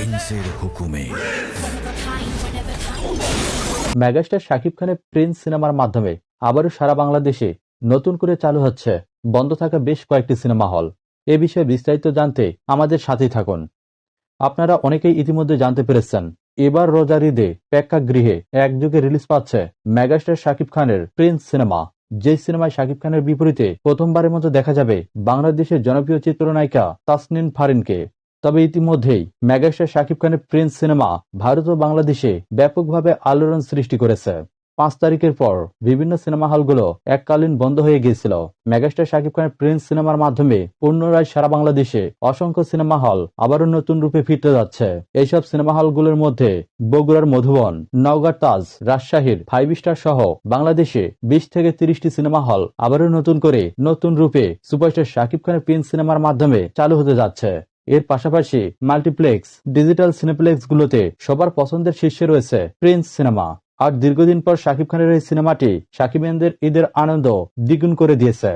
প্রিন্সের হুকুমে। মেগাস্টার শাকিব খানের প্রিন্স সিনেমার মাধ্যমে আবারও সারা বাংলাদেশে নতুন করে চালু হচ্ছে বন্ধ থাকা বেশ কয়েকটি সিনেমা হল। এ বিষয়ে বিস্তারিত জানতে আমাদের সাথেই থাকুন। আপনারা অনেকেই ইতিমধ্যে জানতে পেরেছেন, এবার রোজার ঈদে প্রেক্ষাগৃহে একযোগে রিলিজ পাচ্ছে মেগাস্টার শাকিব খানের প্রিন্স সিনেমা। যে সিনেমায় শাকিব খানের বিপরীতে প্রথমবারের মতো দেখা যাবে বাংলাদেশের জনপ্রিয় চিত্রনায়িকা তাসনিন ফারিনকে। তবে ইতিমধ্যেই মেগাস্টার শাকিব খানের প্রিন্স সিনেমা ভারত ও বাংলাদেশে ব্যাপকভাবে আলোড়ন সৃষ্টি করেছে। ৫ তারিখের পর বিভিন্ন সিনেমা হলগুলো এককালীন বন্ধ হয়ে গিয়েছিল। মেগাস্টার শাকিব খানের প্রিন্স সিনেমার মাধ্যমে পুনরায় সারা বাংলাদেশে অসংখ্য সিনেমা হল আবারও নতুন রূপে ফিরতে যাচ্ছে। এইসব সিনেমা হলগুলোর মধ্যে বগুড়ার মধুবন, নওগাঁর তাজ, রাজশাহীর 5 স্টার সহ বাংলাদেশে 20 থেকে 30টি সিনেমা হল আবারও নতুন করে নতুন রূপে সুপারস্টার শাকিব খানের প্রিন্স সিনেমার মাধ্যমে চালু হতে যাচ্ছে। এর পাশাপাশি মাল্টিপ্লেক্স, ডিজিটাল সিনেপ্লেক্সগুলোতে সবার পছন্দের শীর্ষে রয়েছে প্রিন্স সিনেমা। আর দীর্ঘদিন পর শাকিব খানের এই সিনেমাটি শাকিবিয়ানদের ঈদের আনন্দ দ্বিগুণ করে দিয়েছে।